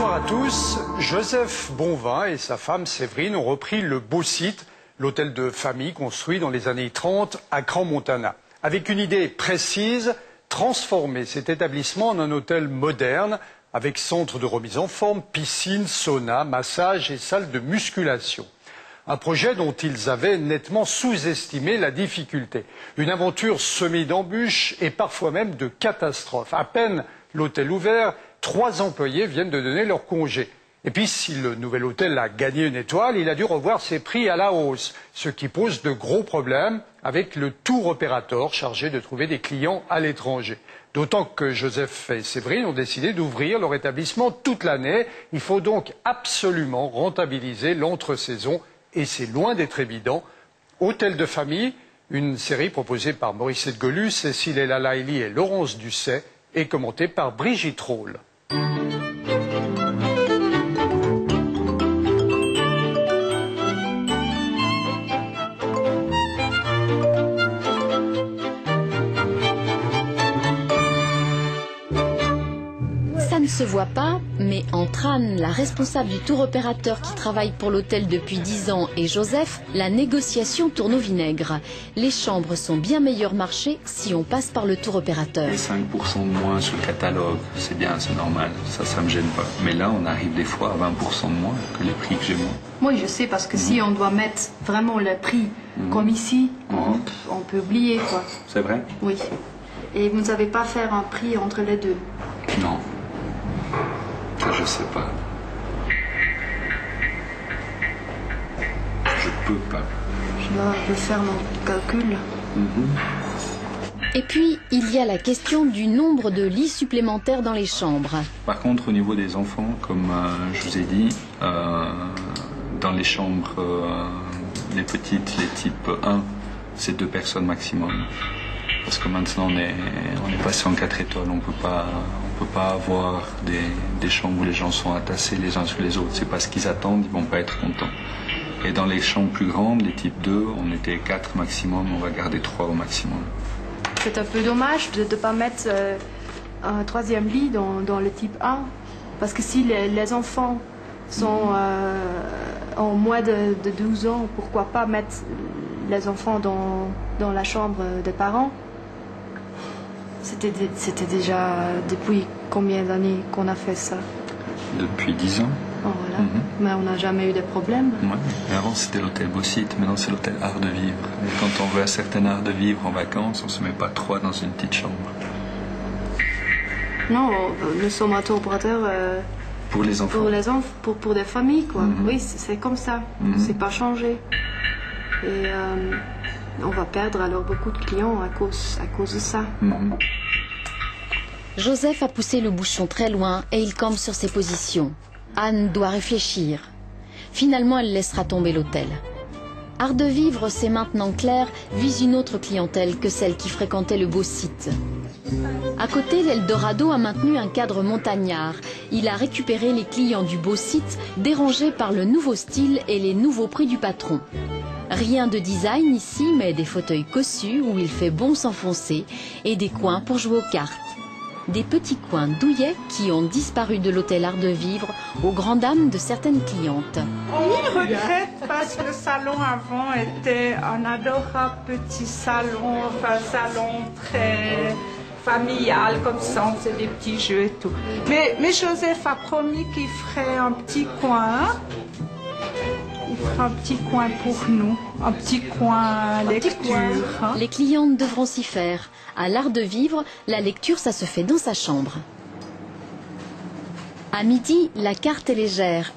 Bonsoir à tous. Joseph Bonvin et sa femme Séverine ont repris le beau site, l'hôtel de famille construit dans les années 30 à Crans-Montana. Avec une idée précise, transformer cet établissement en un hôtel moderne avec centre de remise en forme, piscine, sauna, massage et salle de musculation. Un projet dont ils avaient nettement sous-estimé la difficulté. Une aventure semée d'embûches et parfois même de catastrophes. À peine l'hôtel ouvert, 3 employés viennent de donner leur congé. Et puis, si le nouvel hôtel a gagné une étoile, il a dû revoir ses prix à la hausse, ce qui pose de gros problèmes avec le tour opérateur chargé de trouver des clients à l'étranger. D'autant que Joseph et Séverine ont décidé d'ouvrir leur établissement toute l'année. Il faut donc absolument rentabiliser l'entre-saison et c'est loin d'être évident. Hôtel de famille, une série proposée par Maurice Edgolu, Cécile Ella-Laili et Laurence Dusset et commentée par Brigitte Rolle. Ça ne se voit pas, mais entre Anne, la responsable du tour opérateur qui travaille pour l'hôtel depuis 10 ans, et Joseph, la négociation tourne au vinaigre. Les chambres sont bien meilleur marché si on passe par le tour opérateur. Les 5% de moins sur le catalogue, c'est bien, c'est normal, ça me gêne pas. Mais là, on arrive des fois à 20% de moins que les prix que j'ai moi. Oui, je sais, parce que si on doit mettre vraiment le prix comme ici, on peut oublier, quoi. C'est vrai? Oui. Et vous ne savez pas faire un prix entre les deux? Non. Ça, je sais pas. Je peux pas. Je dois faire mon calcul. Et puis, il y a la question du nombre de lits supplémentaires dans les chambres. Par contre, au niveau des enfants, comme je vous ai dit, dans les chambres, les petites, les types 1, c'est 2 personnes maximum. Parce que maintenant, on est passé en 4 étoiles, on peut pas avoir des chambres où les gens sont entassés les uns sur les autres. C'est parce qu'ils attendent, ils vont pas être contents. Et dans les chambres plus grandes, les types 2, on était 4 maximum, on va garder 3 au maximum. C'est un peu dommage de ne pas mettre un 3e lit dans le type 1. Parce que si les enfants sont en moins de 12 ans, pourquoi pas mettre les enfants dans la chambre des parents? C'était déjà depuis combien d'années qu'on a fait ça? Depuis 10 ans. Oh, voilà. Mais on n'a jamais eu de problème. Ouais. Avant c'était l'hôtel Beau Site, maintenant c'est l'hôtel Art de Vivre. Et quand on veut un certain art de vivre en vacances, on ne se met pas 3 dans une petite chambre. Non, nous sommes un tour opérateur pour les enfants. Pour des familles, quoi. Oui, c'est comme ça. C'est pas changé. Et on va perdre alors beaucoup de clients à cause de ça. Joseph a poussé le bouchon très loin et il campe sur ses positions. Anne doit réfléchir. Finalement, elle laissera tomber l'hôtel. Art de Vivre, c'est maintenant clair, vise une autre clientèle que celle qui fréquentait le Beau Site. À côté, l'Eldorado a maintenu un cadre montagnard. Il a récupéré les clients du Beau Site, dérangés par le nouveau style et les nouveaux prix du patron. Rien de design ici, mais des fauteuils cossus où il fait bon s'enfoncer et des coins pour jouer aux cartes. Des petits coins douillets qui ont disparu de l'hôtel Art de Vivre aux grandes dames de certaines clientes. On regrette parce que le salon avant était un adorable petit salon, enfin un salon très familial comme ça, on faisait des petits jeux et tout. Mais Joseph a promis qu'il ferait un petit coin. Il fera un petit coin pour nous, un petit coin lecture. Les clientes devront s'y faire. À l'Art de Vivre, la lecture, ça se fait dans sa chambre. À midi, la carte est légère.